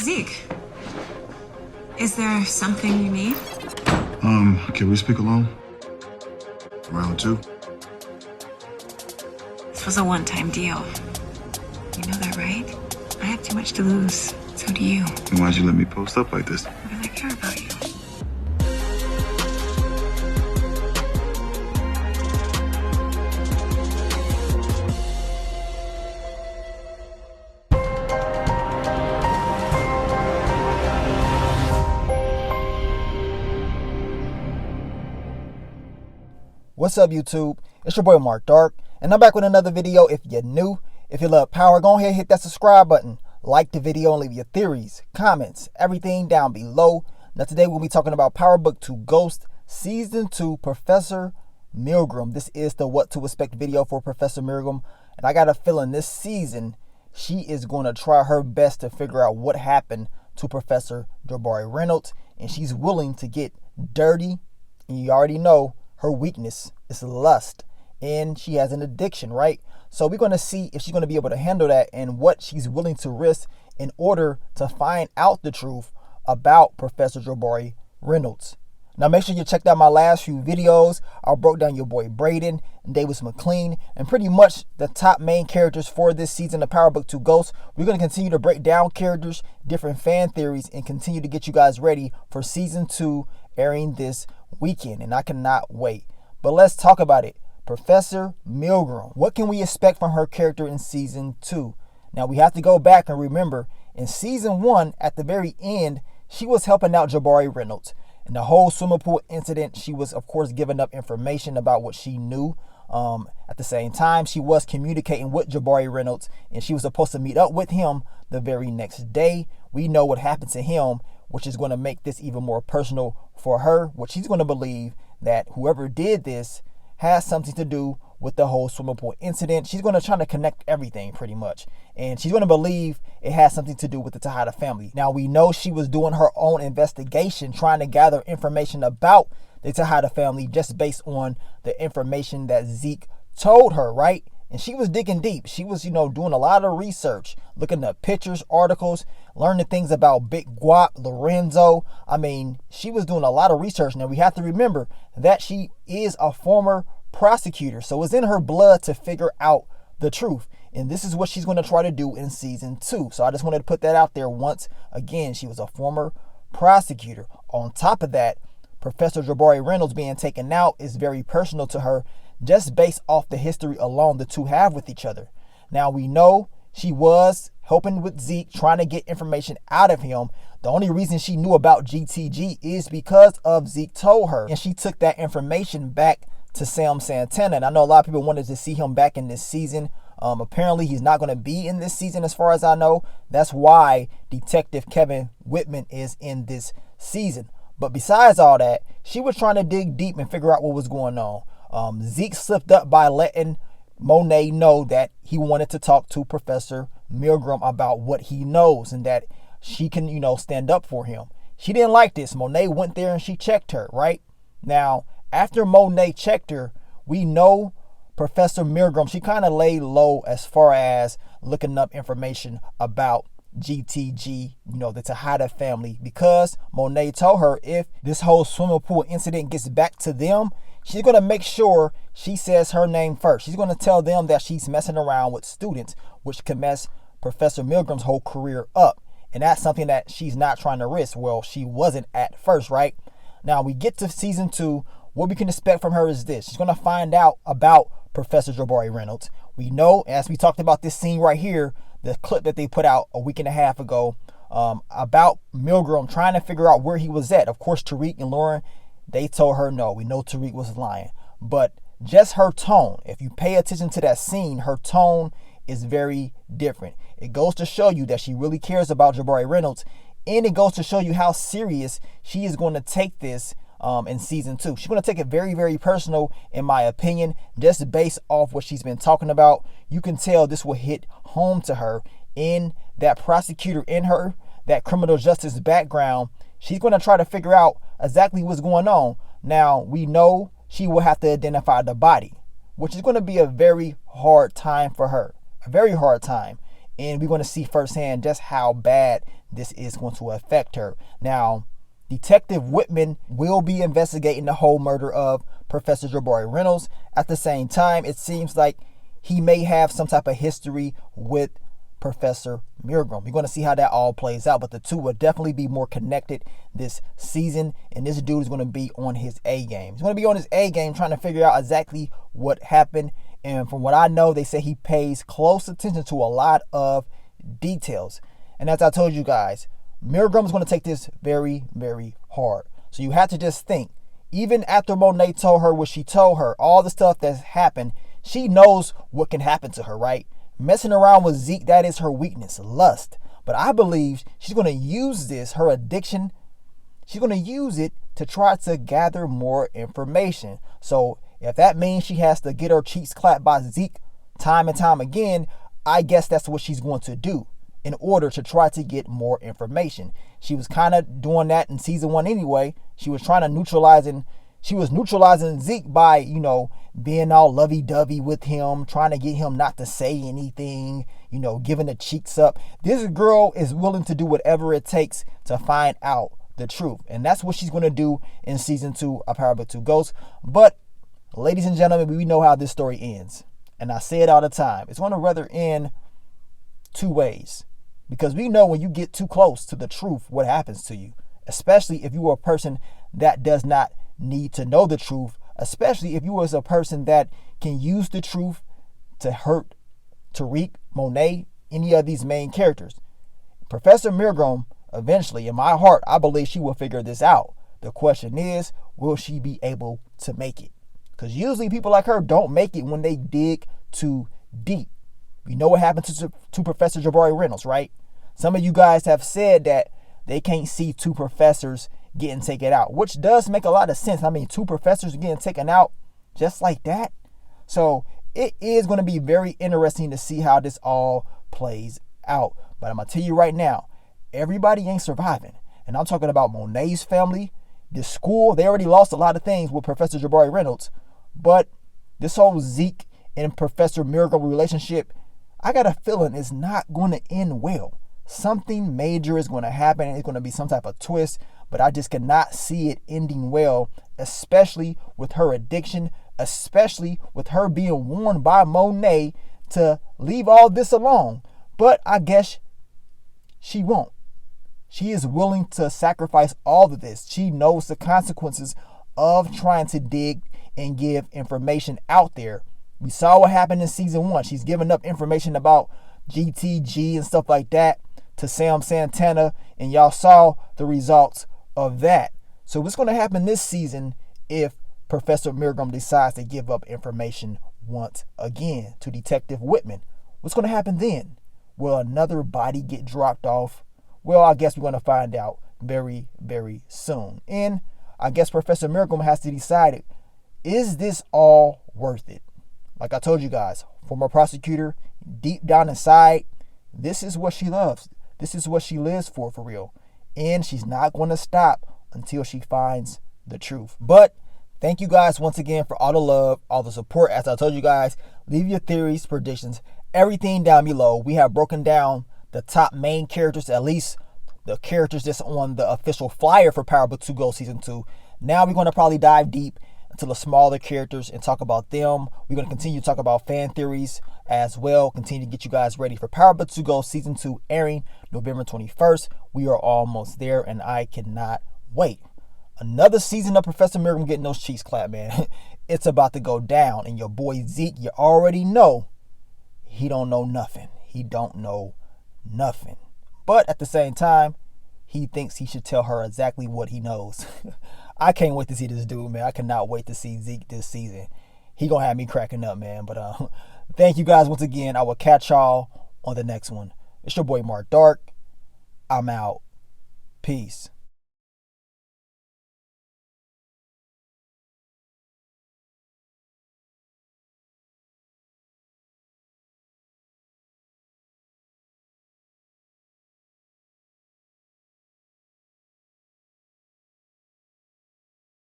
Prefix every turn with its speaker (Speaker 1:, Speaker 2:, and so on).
Speaker 1: Zeke, is there something you need?
Speaker 2: Can we speak alone? Round two?
Speaker 1: This was a one-time deal. You know that, right? I have too much to lose. So do you.
Speaker 2: Then why'd you let me post up like this?
Speaker 1: Because I care about you.
Speaker 3: What's up, YouTube? It's your boy Mark Dark, and I'm back with another video. If you're new, if you love power, go ahead and hit that subscribe button, like the video, and leave your theories, comments, everything down below. Now today we'll be talking about Power Book 2 Ghost Season 2 Professor Milgram. This is the what to expect video for Professor Milgram, and I got a feeling this season she is going to try her best to figure out what happened to Professor Jabari Reynolds, and she's willing to get dirty. And you already know her weakness is lust, and she has an addiction, right? So we're going to see if she's going to be able to handle that and what she's willing to risk in order to find out the truth about Professor Jabari Reynolds. Now make sure you checked out my last few videos. I broke down your boy Braden and Davis McLean and pretty much the top main characters for this season of Power Book 2 Ghost. We're going to continue to break down characters, different fan theories, and continue to get you guys ready for Season 2 airing this weekend, and I cannot wait. But let's talk about it. Professor Milgram. What can we expect from her character in Season 2? Now we have to go back and remember in Season 1, at the very end, she was helping out Jabari Reynolds. In the whole swimming pool incident, she was, of course, giving up information about what she knew. At the same time, she was communicating with Jabari Reynolds, and she was supposed to meet up with him the very next day. We know what happened to him, which is going to make this even more personal for her, which she's going to believe that whoever did this has something to do with the whole swimming pool incident. She's going to try to connect everything pretty much. And she's going to believe it has something to do with the Tejada family. Now, we know she was doing her own investigation, trying to gather information about the Tejada family just based on the information that Zeke told her, right? And she was digging deep. She was, doing a lot of research, looking at pictures, articles, learning things about Big Guap, Lorenzo. I mean, she was doing a lot of research. Now, we have to remember that she is a former prosecutor. So it's in her blood to figure out the truth. And this is what she's going to try to do in Season 2. So I just wanted to put that out there once again. She was a former prosecutor. On top of that, Professor Jabari Reynolds being taken out is very personal to her, just based off the history alone the two have with each other. Now we know she was helping with Zeke, trying to get information out of him. The only reason she knew about GTG is because of Zeke told her. And she took that information back to Sam Santana. And I know a lot of people wanted to see him back in this season. Apparently he's not going to be in this season as far as I know. That's why Detective Kevin Whitman is in this season. But besides all that, she was trying to dig deep and figure out what was going on. Zeke slipped up by letting Monet know that he wanted to talk to Professor Milgram about what he knows and that she can, stand up for him. She didn't like this. Monet went there and she checked her, right? Now, after Monet checked her, we know Professor Milgram, she kind of laid low as far as looking up information about GTG, the Tejada family, because Monet told her if this whole swimming pool incident gets back to them, she's going to make sure she says her name first. She's going to tell them that she's messing around with students, which can mess Professor Milgram's whole career up. And that's something that she's not trying to risk. Well, she wasn't at first, right? Now we get to Season 2. What we can expect from her is this. She's going to find out about Professor Jabari Reynolds. We know, as we talked about this scene right here, the clip that they put out a week and a half ago about Milgram trying to figure out where he was at. Of course, Tariq and Lauren, they told her no. We know Tariq was lying. But just her tone, if you pay attention to that scene, her tone is very different. It goes to show you that she really cares about Jabari Reynolds. And it goes to show you how serious she is going to take this in Season 2. She's going to take it very, very personal, in my opinion, just based off what she's been talking about. You can tell this will hit home to her. In that prosecutor in her, that criminal justice background, she's going to try to figure out exactly what's going on. Now, we know she will have to identify the body, which is going to be a very hard time for her. A very hard time. And we're going to see firsthand just how bad this is going to affect her. Now, Detective Whitman will be investigating the whole murder of Professor Jabari Reynolds. At the same time, it seems like he may have some type of history with Professor Milgram. We're going to see how that all plays out, but the two will definitely be more connected this season, and this dude is going to be on his A game. He's going to be on his A game trying to figure out exactly what happened, and from what I know, they say he pays close attention to a lot of details. And as I told you guys, Milgram is going to take this very, very hard. So you have to just think, even after Monet told her what she told her, all the stuff that's happened, she knows what can happen to her, right? Messing around with Zeke, that is her weakness, lust. But I believe she's going to use this, her addiction, she's going to use it to try to gather more information. So if that means she has to get her cheeks clapped by Zeke time and time again, I guess that's what she's going to do in order to try to get more information. She was kind of doing that in season 1 anyway. She was trying to neutralizing Zeke by, being all lovey-dovey with him, trying to get him not to say anything, giving the cheeks up. This girl is willing to do whatever it takes to find out the truth. And that's what she's going to do in season 2 of Power Book 2 Ghosts. But, ladies and gentlemen, we know how this story ends. And I say it all the time. It's going to rather end 2 ways. Because we know when you get too close to the truth, what happens to you. Especially if you are a person that does not need to know the truth. Especially if you are a person that can use the truth to hurt Tariq, Monet, any of these main characters. Professor Milgram, eventually, in my heart, I believe she will figure this out. The question is, will she be able to make it? Because usually people like her don't make it when they dig too deep. We know what happened to Professor Jabari Reynolds, right? Some of you guys have said that they can't see 2 professors getting taken out, which does make a lot of sense. I mean, 2 professors getting taken out just like that. So it is going to be very interesting to see how this all plays out. But I'm going to tell you right now, everybody ain't surviving. And I'm talking about Monet's family, this school. They already lost a lot of things with Professor Jabari Reynolds. But this whole Zeke and Professor Milgram relationship, I got a feeling it's not going to end well. Something major is going to happen. It's going to be some type of twist, but I just cannot see it ending well, especially with her addiction, especially with her being warned by Monet to leave all this alone. But I guess she won't. She is willing to sacrifice all of this. She knows the consequences of trying to dig and give information out there. We saw what happened in season 1. She's giving up information about GTG and stuff like that to Sam Santana, and y'all saw the results of that. So what's going to happen this season if Professor Milgram decides to give up information once again to Detective Whitman? What's going to happen then? Will another body get dropped off? Well, I guess we're going to find out very, very soon. And I guess Professor Milgram has to decide, is this all worth it? Like I told you guys, former prosecutor, deep down inside, this is what she loves. This is what she lives for real. And she's not going to stop until she finds the truth. But thank you guys once again for all the love, all the support. As I told you guys, leave your theories, predictions, everything down below. We have broken down the top main characters, at least the characters that's on the official flyer for Power Book 2 Ghosts Season 2. Now we're going to probably dive deep into the smaller characters and talk about them. We're going to continue to talk about fan theories as well. Continue to get you guys ready for Power Book 2 Ghosts Season 2 airing November 21st. We are almost there and I cannot wait. Another season of Professor Milgram getting those cheeks clapped, man. It's about to go down. And your boy Zeke, you already know, he don't know nothing. He don't know nothing. But at the same time, he thinks he should tell her exactly what he knows. I can't wait to see this dude, man. I cannot wait to see Zeke this season. He gonna have me cracking up, man. But thank you guys once again. I will catch y'all on the next one. It's your boy Mark Dark. I'm out. Peace.